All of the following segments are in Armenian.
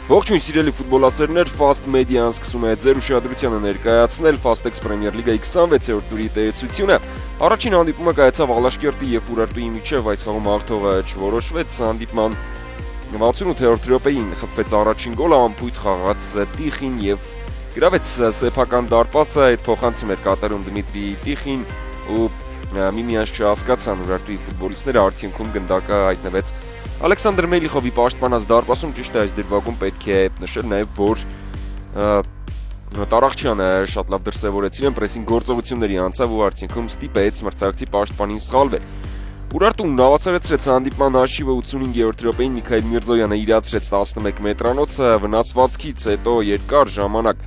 Ողջույն սիրելի ֆուտբոլասերներ, Fast Media-ն սկսում է ձեր ուշադրությանը ներկայացնել Fastex Premier League-ի 26-րդ տուրի տեսությունը։ Առաջին հանդիպումը կայացավ Ալաշկերտի եւ Ուրարտուի միջև, այս խաղում հաղթողը չորոշվեց։ Հանդիպման 68-րդ րոպեին խփվեց առաջին գոլը, անփույթ խաղաց Տիխին եւ գրավեց սեփական դարպասը, այդ փոխանցում էր կատարում Դմիտրի Տիխին ու միմյանց չհասկացան Ուրարտուի ֆուտբոլիստները, արդյունքում գնդակը հայտնվեց Ալեքսանդր Մելիխովի պաշտպանած դարպասում, ճիշտ է այս դրվագում պետք է նշել նաև, որ Տարախչյանը շատ լավ դրսևորեց իրեն, պրեսինգ գործողությունների անցավ ու արդյունքում ստիպեց մրցակցի պաշտպանին սխալվել։ Ուրարտուն նավացարեցրեց հանդիպման հաշիվը 85-րդ րոպեին Միքայել Միրզոյանը իրացրեց 11 մետրանոցը, վնասվածքից հետո երկար ժամանակ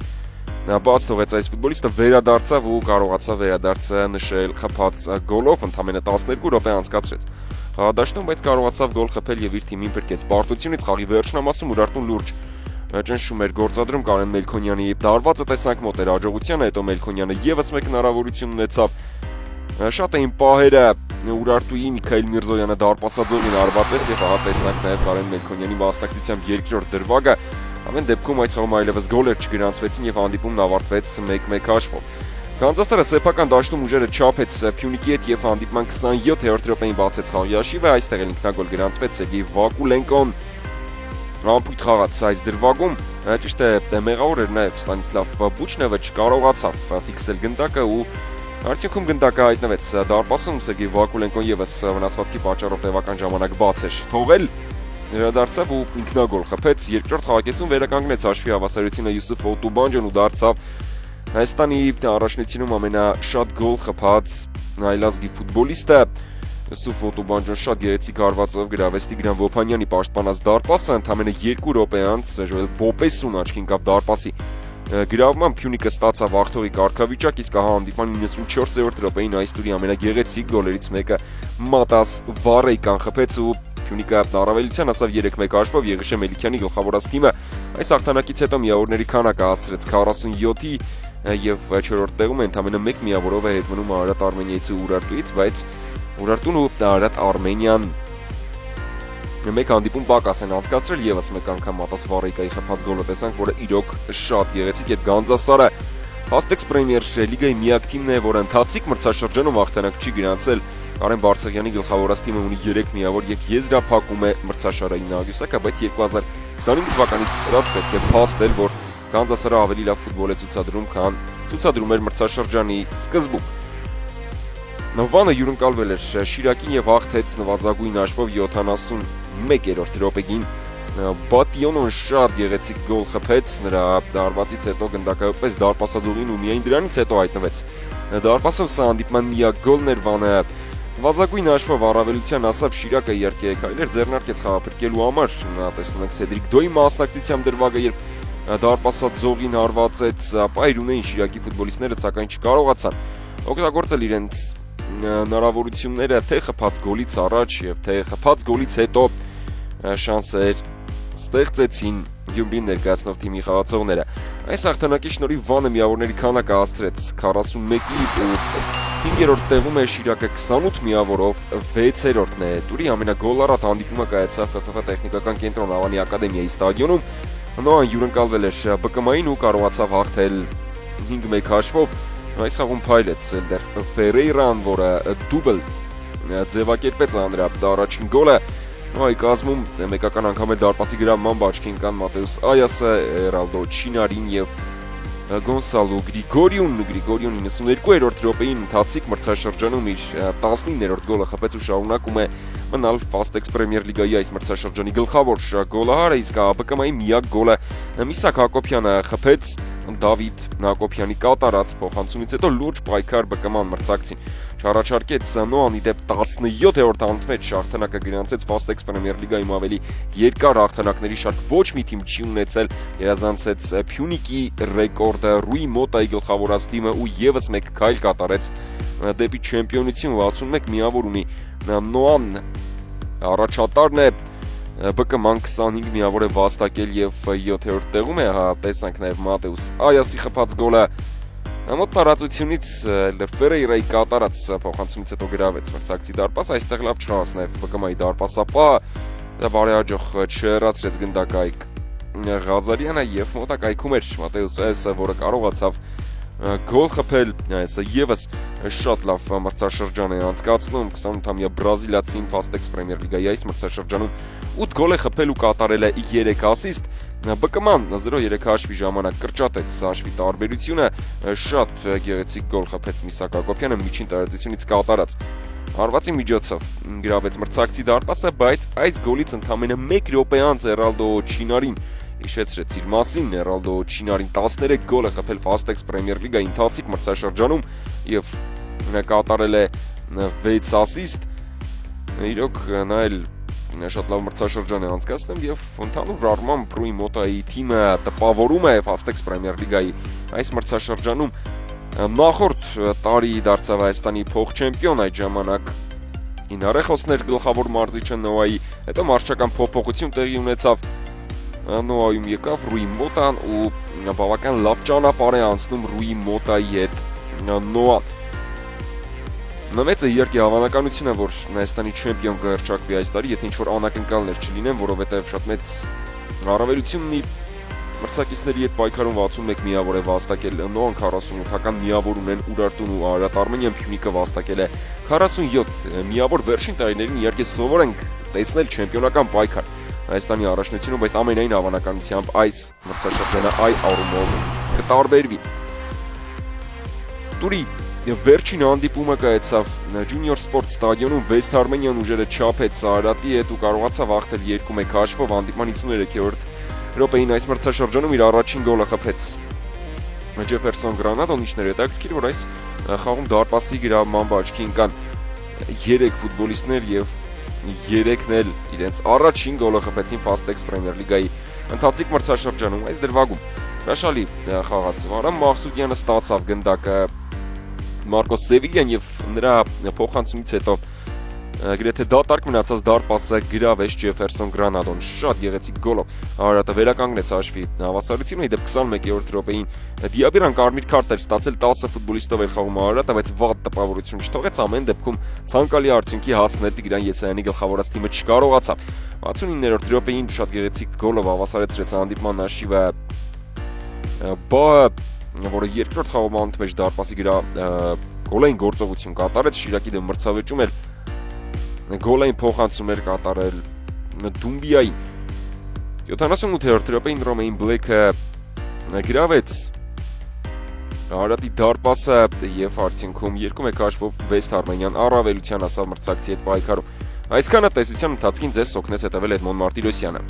բաց թողեց այս ֆուտբոլիստը, վերադարձավ ու կարողացավ վերադարձը նշել խփած գոլով, ընդամենը 12 րոպե անցկացրեց դաշտում, բայց կարողացավ գոլ խփել եւ իր թիմին փրկեց պարտությունից։ Խաղի վերջնամասում Ուրարտուն լուրջ ճնշում էր գործադրում Կարեն Մելքոնյանի դարվածը տեսանք մոտ էր աջողությանը, հետո Մելքոնյանը եւս մեկ հնարավորություն ունեցավ։ Շատ էին պահերը Ուրարտուի Միքայել Միրզոյանը դարպասաձողին արվածեց եւ ահա տեսանք նաեւ Կարեն Մելքոնյանի մասնակցությամբ երկրորդ դրվագը։ Ամեն դեպքում այս խաղում այլևս գոլեր չգրանցվեցին եւ հանդիպումն ավարտվեց 1-1 հաշվով։ Կանզասարը սեփական դաշտում ուժերը չափեց Փյունիկի հետ եւ հանդիպման 27-րդ րոպեին բացեց խաղի հաշիվը, այստեղ էլ ինքնագոլ գրանցվեց Սերգեյ Վակուլենկոն անփույթ խաղաց այս դրվագում, ճիշտ է մեղավոր էր նաեւ Ստանիսլավ Բուչնևը, չկարողացավ ֆիքսել գնդակը ու արդյունքում գնդակը հայտնվեց դարպասում, Սերգեյ Վակուլենկոն եւս վնասվածքի պատճառով տևական ժամանակ բաց էր թողել, վերադարձավ ու ինքնագոլ խփեց, երկրորդ խաղակեսում վերականգնեց հաշվի հավասարությունը Յուսուֆ Օտուբանջան ու դարձավ Հայաստանի առաջնությունում ամենաշատ գոլ խփած հայլազգի ֆուտբոլիստը Յուսուֆ Օտուբանջան շատ գեղեցիկ հարվածով գրավեց Տիգրան Ոփանյանի պաշտպանած դարպասը, ընդամենը 2 րոպե անց Ժոել Բոպեսուն աչքին կապ դարպասի գրավման Փյունիկը ստացավ աղթողի կարգավիճակ, իսկ ահա հանդիպման 94-րդ րոպեին այս տուրի ամենագեղեցիկ գոլերից մեկը Մատաս Վարեյկան խփեց ու Փյունիկը առավելության ասավ 3-1 հաշվով Եղիշե Մելիքյանի գլխավորած թիմը այս հաղթանակից հետո միավորների քանակը հասցրեց 47-ի եւ 4-րդ տեղում ընդամենը 1 միավորով է հետ մնում Արարատ Արմենիայից ու Ուրարտուից, բայց Ուրարտուն ու Արարատ Արմենիան մեկ հանդիպում պակաս են անցկացրել, եւս մեկ անգամ Մատաս Վարեյկայի խփած գոլը տեսանք, որը իրոք շատ գեղեցիկ է։ Գանձասարը Fastex Premier League-ի միակ թիմն է, որը ընթացիկ մրցաշրջանում հաղթանակ չի գրանցել։ Կարեն Բարսեղյանի գլխավորած թիմը ունի 3 միավոր եւ եզրափակում է մրցաշարային նահանգյուսակը, բայց 2025 թվականից սկսած պետք է փաստել, որ Գանձասարը ավելի լավ ֆուտբոլ է ցուցադրում, քան ցուցադրում էր մրցաշրջանի սկզբում։ Նովանը յուրընկալվել էր Շիրակին եւ հաղթեց նվազագույն հաշվով 71-րդ րոպեին։ Բատիոնոն շատ գեղեցիկ գոլ խփեց, նրա դարվածից հետո գնդակայոպես դարպասադուղին ու միայն դրանից հետո հայտնվեց դարպասով, սա հանդիպման միակ գոլն էր, Վանը նվազագույն հաշվով առավելության ասավ Շիրակը երկե քայլեր ձեռնարկեց խաղապրկելու համար։ Տեսնում ենք Սեդրիկ Դոյի մասնակցությամբ դրվագը, երբ դարպասաձողին հարվածեց, պայր ունեին Շիրակի ֆուտբոլիստները, սակայն չկարողացան օգտագործել իրենց հնարավորությունները թե խփած գոլից առաջ եւ թե խփած գոլից հետո շանսեր ստեղծեցին Գյումրին ներկայացնող թիմի խաղացողները։ Այս հաղթանակի շնորհիվ Վանը միավորների քանակը հասցրեց 41-ի ու 5-րդ տեղում է Շիրակը 28 միավորով 6-րդն է։ Տուրի ամենագոլառատ հանդիպումը կայացավ ՖՖ տեխնիկական կենտրոն Ավանի ակադեմիայի ստադիոնում։ Նոան յուրընկալվել էր ԲԿՄ-ին ու կարողացավ հաղթել 5-1 հաշվով։ Այս խաղում փայլեց Սելդեր Ֆերեյրան, որը դուբլ ձևակերպեց նրա առաջին գոլը։ Այ կազմում մեկական անգամ է դարպասի գրավման բաճկին կան Մատեուս Այասը, Էրալդո Չինարին եւ Գոնսալո Գրիգորիուն 92-րդ րոպեին ընթացիկ մրցաշրջանում իր 19-րդ գոլը խփեց ու շարունակում է մնալ Fastex Premier League-ի այս մրցաշրջանի գլխավոր գոլահարը, իսկ ԲԿՄ-ի միակ գոլը Միսակ Հակոբյանը խփեց Դավիթ Հակոբյանի կատարած փոխանցումից հետո լուրջ պայքար ԲԿՄ-ն մրցակցին չառաջարկեց Նոանի դեպ 17-րդ հանդիպմեջ հաղթանակը գրանցեց Fastex Premier League-ում ավելի երկար հաղթանակների շարք ոչ մի թիմ չի ունեցել, գերազանցեց Փյունիկի ռեկորդը Ռուի Մոտայի գլխավորած թիմը ու եւս մեկ քայլ կատարեց դեպի չեմպիոնություն 61 միավոր ունի Նոան առաջատարն է ԲԿՄ-ն 25 միավոր է վաստակել եւ 7-րդ տեղում է, հա տեսանք նաեւ Մատեուս Այասի խփած գոլը Ամոթ տարածությունից Ֆերեյրայի կատարած փոխանցումից հետո գրավեց մրցակցի դարպաս, այստեղ լավ չխաղաց նաև ԲԿՄ-ի դարպասապահը, դա բարեհաջող չհեռացրեց գնդակայք Ղազարյանը եւ մոտակայքում էր Մատեուս Էսը, որը կարողացավ գոլ խփել, այսը եւս շատ լավ մրցաշրջան է անցկացնում 28-ամյա բրազիլացին Fastex Premier League-ի այս մրցաշրջանում 8 գոլ է խփել ու կատարել է 3 ասիստ։ ԲԿՄ-ն 0-3 հաշվի ժամանակ կրճատեց հաշվի տարբերությունը, շատ գեղեցիկ գոլ խփեց Միսակ Հակոբյանը միջին տարածությունից կատարած հարվածի միջոցով գրավեց մրցակցի դարպասը, բայց այս գոլից ընդամենը 1 րոպե անց Էրալդո Չինարին հիշեցրեց իր մասին, Էրալդո Չինարին 13 գոլ է խփել Fastex Premier League-ի ընթացիկ մրցաշրջանում եւ կատարել է 6 ասիստ։ Իրոք նա էլ շատ լավ մրցաշրջան է անցկացնում եւ ընդհանուր առմամբ Ռուի Մոտայի թիմը տպավորում է Fastex Premier League-ի այս մրցաշրջանում նախորդ տարի դարձավ Հայաստանի փոխ-չեմպիոն այդ ժամանակ Ինարեխոսներ գլխավոր մարզիչը Նոայի, հետո մարզչական փոփոխություն տեղի ունեցավ Նոայում եկավ Ռուի Մոտան ու բավական լավ ճանապարհ է անցնում Ռուի Մոտայի հետ Նոան։ Մեծ է իհարկե հավանականությունը, որ Հայաստանի չեմպիոն կհռչակվի այս տարի, եթե ինչ-որ անակնկալներ չլինեն, որովհետև շատ մեծ առավելություն ունի մրցակիցների հետ պայքարում 61 միավոր է վաստակել Նոան 48-ական միավոր ունեն Ուրարտուն ու Արարատ Արմենիան, Փյունիկը վաստակել է 47 միավոր վերջին տարիներին իհարկե սովոր ենք տեսնել չեմպիոնական պայքար Հայաստանի առաջնությունում, բայց ամենայն հավանականությամբ այս մրցաշրջանը այ առումով կտարբերվի։ Տուրի վերջին հանդիպումը կայացավ Junior Sport ստադիոնում West Armenian ուժերը չափեց Արարատի հետ ու կարողացավ հաղթել 2-1 հաշվով հանդիպման 53-րդ րոպեին այս մրցաշրջանում իր առաջին գոլը խփեց Ջեֆերսոն Գրանադոն, ինչներ հետաքրքիր, որ այս խաղում դարպասի գրավման աչքի ընկան 3 ֆուտբոլիստներ եւ 3-ն էլ իրենց առաջին գոլը խփեցին Fastex Premier League-ի ընթացիկ մրցաշրջանում այս դրվագում։ Հրաշալի խաղաց Վարամ Մաղսուդյանը ստացավ գնդակը Մարկոս Սևիլյան եւ նրա փոխանցումից հետո գրեթե դատարկ մնացած դարպասը գրավեց Ջեֆերսոն Գրանադոն շատ գեղեցիկ գոլով Արարատը վերականգնեց հաշվի հավասարությունը իդեպ 21-րդ րոպեին Դիաբիրան կարմիր քարտ էր ստացել 10 ֆուտբոլիստով էր խաղում Արարատը, բայց վատ տպավորություն չթողեց ամեն դեպքում ցանկալի արդյունքի հասնել Տիգրան Եսայանի գլխավորած թիմը չկարողացավ 69-րդ րոպեին շատ գեղեցիկ գոլով հավասարեցրեց հանդիպման հաշիվը որը երկրորդ խաղում անընդմեջ դարպասի գոլային գործողություն կատարեց Շիրակի դեմ մրցավեճում էր գոլային փոխանցում էր կատարել Դումբիայի 78-րդ րոպեին Ռոմեին Բլեքը գրավեց Արարատի դարպասը եւ արդյունքում 2-1 հաշվով West Armenian առավելության հասավ մրցակցի հետ պայքարում Այսքանը տեսության ընթացքին ձեզ օգնեց հետևել Էդմոն Մարտիրոսյանը